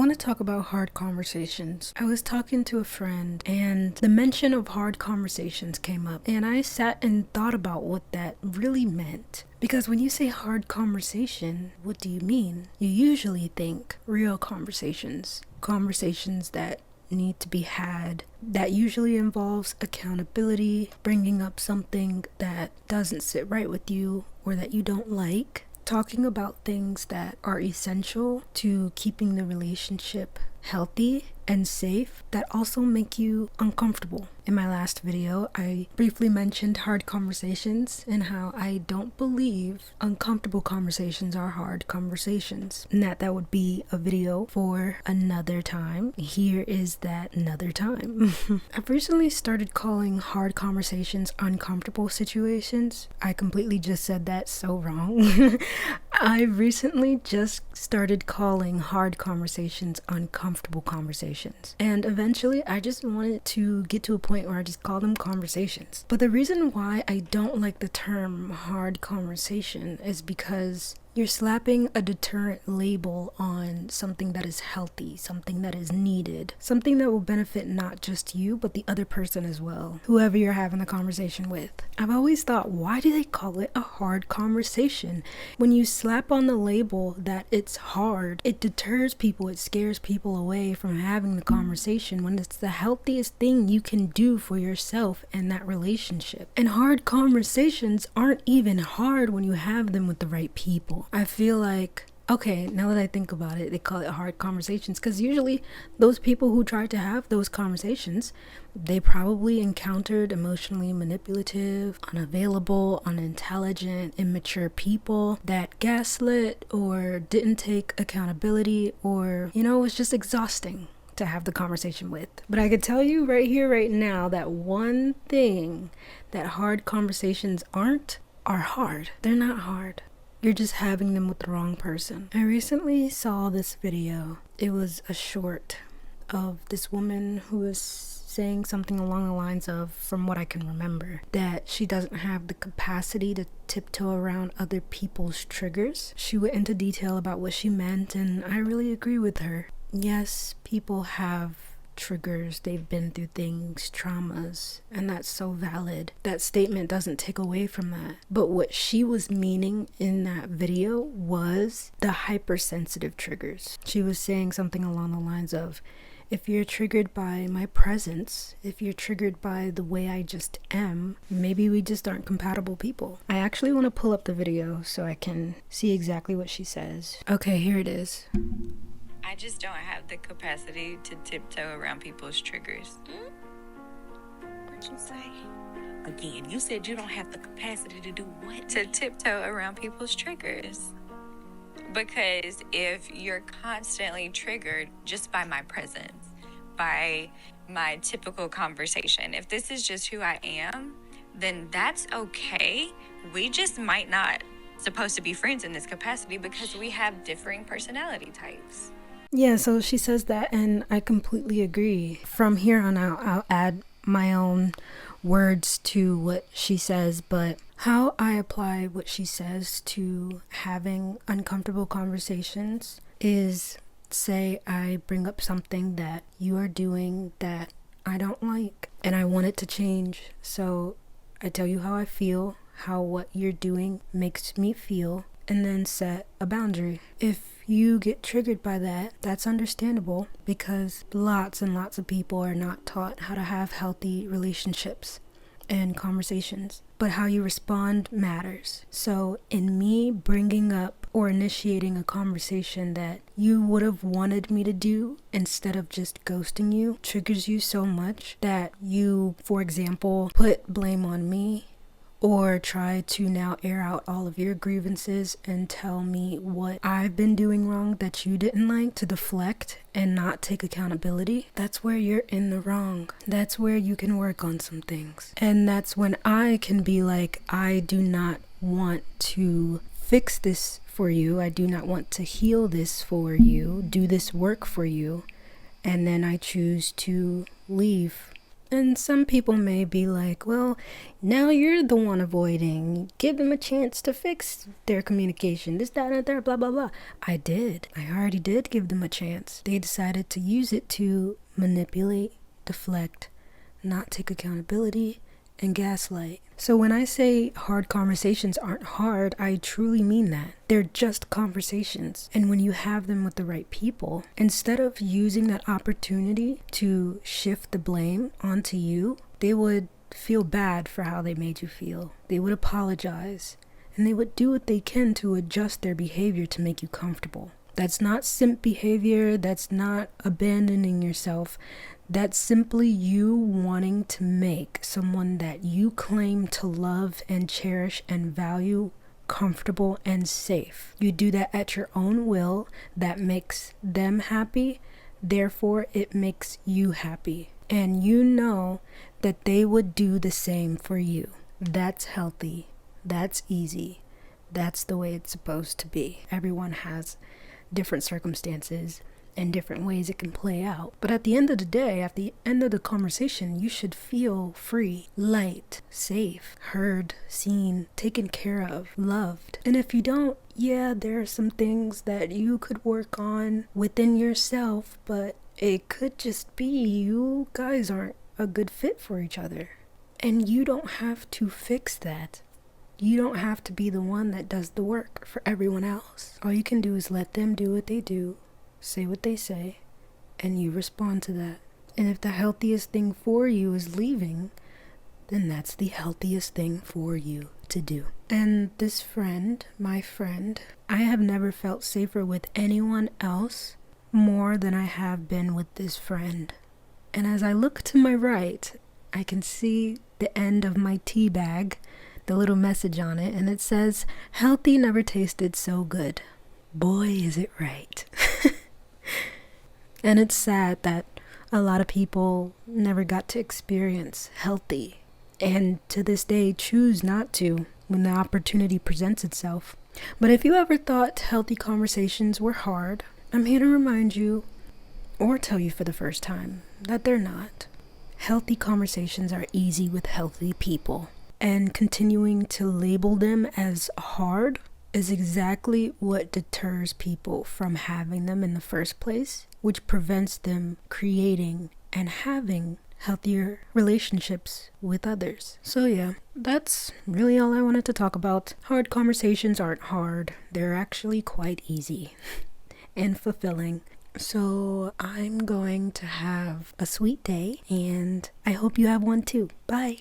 want to talk about hard conversations. I was talking to a friend and the mention of hard conversations came up, and I sat and thought about what that really meant. Because when you say hard conversation, what do you mean? You usually think real conversations. Conversations that need to be had, that usually involves accountability, bringing up something that doesn't sit right with you or that you don't like, talking about things that are essential to keeping the relationship healthy and safe that also make you uncomfortable. In my last video, I briefly mentioned hard conversations and how I don't believe uncomfortable conversations are hard conversations, and that would be a video for another time. Here is that another time. I've recently started calling hard conversations uncomfortable situations. I completely just said that so wrong. I recently just started calling hard conversations uncomfortable conversations. And eventually I just wanted to get to a point where I just call them conversations. But the reason why I don't like the term hard conversation is because you're slapping a deterrent label on something that is healthy, something that is needed, something that will benefit not just you, but the other person as well, whoever you're having the conversation with. I've always thought, why do they call it a hard conversation? When you slap on the label that it's hard, it deters people, it scares people away from having the conversation when it's the healthiest thing you can do for yourself and that relationship. And hard conversations aren't even hard when you have them with the right people. I feel like, okay, now that I think about it, they call it hard conversations because usually those people who try to have those conversations, they probably encountered emotionally manipulative, unavailable, unintelligent, immature people that gaslit or didn't take accountability, or, it's just exhausting to have the conversation with. But I could tell you right here, right now, that one thing that hard conversations are hard. They're not hard. You're just having them with the wrong person. I recently saw this video. It was a short of this woman who was saying something along the lines of, from what I can remember, that she doesn't have the capacity to tiptoe around other people's triggers. She went into detail about what she meant, and I really agree with her. Yes, people have triggers, they've been through things, traumas, and that's so valid. That statement doesn't take away from that. But what she was meaning in that video was the hypersensitive triggers. She was saying something along the lines of, if you're triggered by my presence, if you're triggered by the way I just am, maybe we just aren't compatible people. I actually want to pull up the video so I can see exactly what she says. Okay, here it is. I just don't have the capacity to tiptoe around people's triggers. What'd you say? Again, you said you don't have the capacity to do what? To tiptoe around people's triggers. Because if you're constantly triggered just by my presence, by my typical conversation, if this is just who I am, then that's okay. We just might not supposed to be friends in this capacity because we have differing personality types. Yeah, so she says that, and I completely agree. From here on out, I'll add my own words to what she says, but how I apply what she says to having uncomfortable conversations is, say I bring up something that you are doing that I don't like, and I want it to change. So I tell you how I feel, how what you're doing makes me feel, and then set a boundary. If you get triggered by that, that's understandable, because lots and lots of people are not taught how to have healthy relationships and conversations. But how you respond matters. So in me bringing up or initiating a conversation that you would have wanted me to do instead of just ghosting you triggers you so much that you, for example, put blame on me, or try to now air out all of your grievances and tell me what I've been doing wrong that you didn't like, to deflect and not take accountability. That's where you're in the wrong. That's where you can work on some things. And that's when I can be like, I do not want to fix this for you. I do not want to heal this for you, do this work for you. And then I choose to leave And some people may be like, well, now you're the one avoiding. Give them a chance to fix their communication. This, that, and that, blah, blah, blah. I did. I already did give them a chance. They decided to use it to manipulate, deflect, not take accountability, and gaslight. So when I say hard conversations aren't hard, I truly mean that. They're just conversations. And when you have them with the right people, instead of using that opportunity to shift the blame onto you, they would feel bad for how they made you feel. They would apologize. And they would do what they can to adjust their behavior to make you comfortable. That's not simp behavior. That's not abandoning yourself. That's simply you wanting to make someone that you claim to love and cherish and value comfortable and safe. You do that at your own will. That makes them happy. Therefore, it makes you happy. And you know that they would do the same for you. That's healthy. That's easy. That's the way it's supposed to be. Everyone has different circumstances and different ways it can play out. But at the end of the day, at the end of the conversation, you should feel free, light, safe, heard, seen, taken care of, loved. And if you don't, yeah, there are some things that you could work on within yourself, but it could just be you guys aren't a good fit for each other. And you don't have to fix that. You don't have to be the one that does the work for everyone else. All you can do is let them do what they do, say what they say, and you respond to that. And if the healthiest thing for you is leaving, then that's the healthiest thing for you to do. And this friend, my friend, I have never felt safer with anyone else more than I have been with this friend. And as I look to my right, I can see the end of my tea bag, the little message on it, and it says, "Healthy never tasted so good." Boy, is it right. And it's sad that a lot of people never got to experience healthy, and to this day choose not to when the opportunity presents itself. But if you ever thought healthy conversations were hard, I'm here to remind you, or tell you for the first time, that they're not. Healthy conversations are easy with healthy people. And continuing to label them as hard is exactly what deters people from having them in the first place, which prevents them creating and having healthier relationships with others. So yeah, that's really all I wanted to talk about. Hard conversations aren't hard. They're actually quite easy and fulfilling. So I'm going to have a sweet day, and I hope you have one too. Bye.